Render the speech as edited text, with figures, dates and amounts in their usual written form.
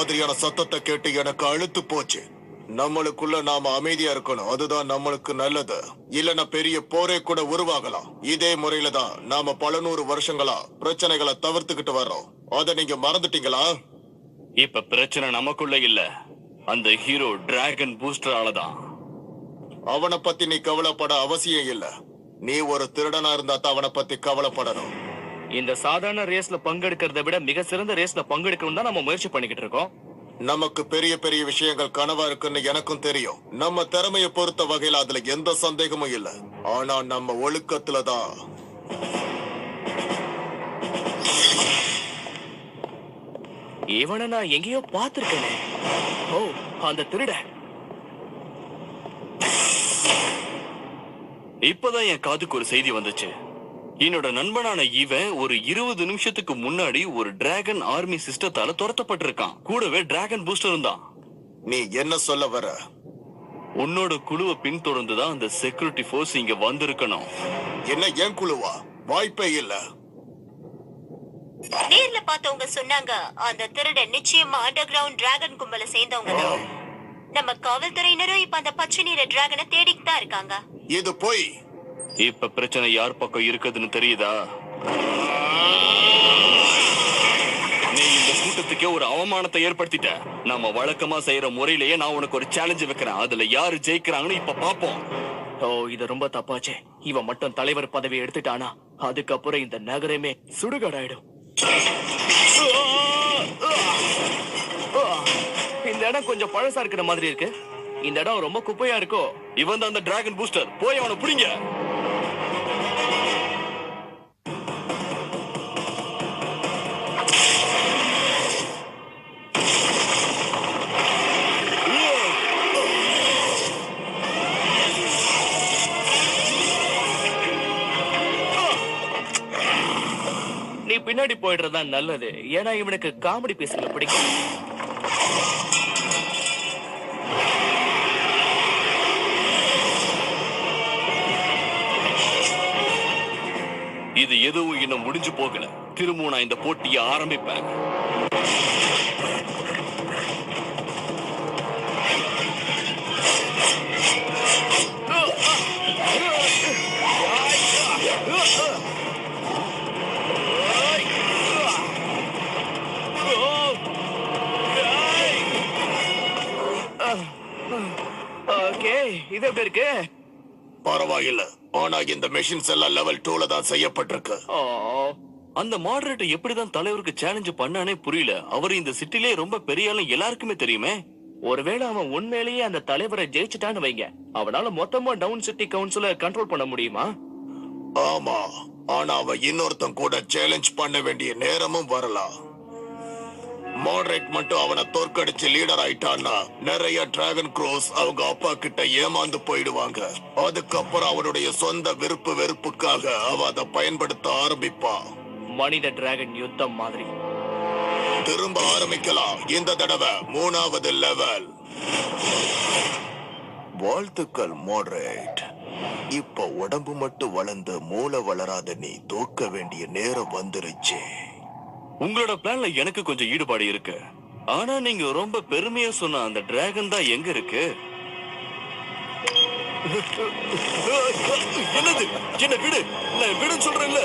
மாதிரியான சத்தத்தை கேட்டு எனக்கு அழுத்து போச்சு. நம்மளுக்குள்ள நாம அமைதியா இருக்கணும், அதுதான் நம்மளுக்கு நல்லது. இல்லனா பெரிய போரே கூட உருவாகலாம். இதே முறையில தான் நாம பல 100 வருஷங்களா பிரச்சனைகளை தவிர்த்துக்கிட்டு வர்றோம். அத நீங்க மறந்துட்டீங்களா? இப்ப பிரச்சனை நமக்குள்ள இல்ல, அந்த ஹீரோ டிராகன் பூஸ்டராலதான். அவனை பத்தி நீ கவலைப்பட அவசியம் இல்ல. நீ ஒரு திருடனா இருந்தா தான் அவனை பத்தி கவலைப்படணும். இந்த சாதாரண ரேஸ்ல பங்கெடுக்கிறத விட மிக சிறந்த ரேஸ்ல பங்கெடுக்கணும் தான் நம்ம முயற்சி பண்ணிக்கிட்டு இருக்கோம். நமக்கு பெரிய பெரிய விஷயங்கள் கனவா இருக்குன்னு எனக்கும் தெரியும். நம்ம திறமைய பொறுத்த வகையில அதுல எந்த சந்தேகமும் இல்ல. ஆனா நம்ம ஒழுக்கத்துலதான். இவனை நான் எங்கேயோ பார்த்திருக்கேனே. ஓ, அந்த திருட. இப்பதான் என் காதுக்கு ஒரு செய்தி வந்துச்சு. என்னோட நண்பனான இவன் ஒரு 20 நிமிஷத்துக்கு முன்னாடி ஒரு டிராகன் ஆர்மி சிஸ்டத்தால துரத்தப்பட்டிருக்கான். கூடவே டிராகன் பூஸ்டரும் தான். நீ என்ன சொல்ல வர? உன்னோட குழுவை பின்தொடர்ந்துதான் அந்த செக்யூரிட்டி போர்ஸ் இங்க வந்திருக்கணும். என்ன என் குழுவா? வாய்ப்பே இல்ல. நேர்ல பார்த்தவங்க சொன்னாங்க அந்த திருடன் நிச்சயமா அண்டர் கிரவுண்ட் டிராகன் கும்பல சேர்ந்தவங்க தான். நம்ம காவல்துறையினரும் இப்ப அந்த பச்சை நிற டிராகனை தேடிட்டு தான் இருக்காங்க. இது போய். இப்ப பிரச்சனை யார் பக்கம் இருக்குதுன்னு தெரியுதா? நீ இந்த கூட்டத்துக்கே ஒரு அவமானத்தை ஏற்படுத்திட்ட. நம்ம வழக்கமா செய்யற முறையிலேயே நான் உனக்கு ஒரு சேலஞ்ச் வைக்கிறேன். அதுல யாரு ஜெயிக்கிறாங்கன்னு இப்ப பாப்போம். ஓ, இது ரொம்ப தப்பாச்சே. இவன் மட்டும் தலைவர் பதவி எடுத்துட்டானா அதுக்கப்புறம் இந்த நகரமே சுடுகாடாயிடும். இந்த இடம் கொஞ்சம் பழசா இருக்கிற மாதிரி இருக்கு. இந்த இடம் ரொம்ப குப்பையா இருக்கோ. இவன் தான் அந்த டிராகன் பூஸ்டர். போய் அவனை பிடிங்க. நீ பின்னாடி போயிடுறதா நல்லது. ஏன்னா இவனுக்கு காமெடி பீஸ்ல பிடிக்கும். இது எதுவும் இன்னும் முடிஞ்சு போகல. திரும்பவும் நான் இந்த போட்டியை ஆரம்பிப்பேன். ஓகே, இது எப்படி இருக்கு? பரவாயில்ல. ஆனா இந்த மெஷின்ஸ் எல்லாம் லெவல் 2ல தான் செய்யப்பட்டிருக்கு. அந்த மாடரேட்டர் எப்படிதான் தலைவருக்கு சேலஞ்ச் பண்ணானே புரியல. அவர் இந்த சிட்டிலே ரொம்ப பெரிய ஆளு, எல்லாருக்குமே தெரியுமே. ஒருவேளை அவன் உண்மையிலேயே அந்த தலைவரை ஜெயிச்சுட்டான்னு வைங்க, அவனால மொத்தமா டவுன் சிட்டி கவுன்சில கண்ட்ரோல் பண்ண முடியுமா? ஆமா, ஆனா அவன் இன்னொருத்தன் கூட சேலஞ்ச் பண்ண வேண்டிய நேரமும் வரலாம். மாடரேட் மட்டும் அவனை தோற்கடிச்சு லீடர் ஆயிட்டான்னா நிறைய டிராகன் க்ரோஸ் அவங்க அப்பா கிட்ட ஏமாந்து போயிடுவாங்க. அதுக்கப்புறம் அவனுடைய சொந்த விருப்பு வெறுப்புக்காக அவ அதை பயன்படுத்த ஆரம்பிப்பான். மனித டிராகன் யுத்தம் மாதிரி. திரும்ப ஆரம்பிக்கலாம். இந்த தடவை 3வது லெவல். வாழ்த்துக்கள் மாடரேட். இப்ப உடம்பு மட்டும் வளர்ந்து மூளை வளராத நீ தோக்க வேண்டிய நேரம் வந்துருச்சு. உங்களோட பிளான்ல எனக்கு கொஞ்சம் ஈடுபாடு இருக்கு. ஆனா நீங்க ரொம்ப பெருமையா சொன்ன அந்த டிராகன் தான் எங்க இருக்கு? என்னது? என்ன விடு, நான் விடுன்னு சொல்றேன்ல.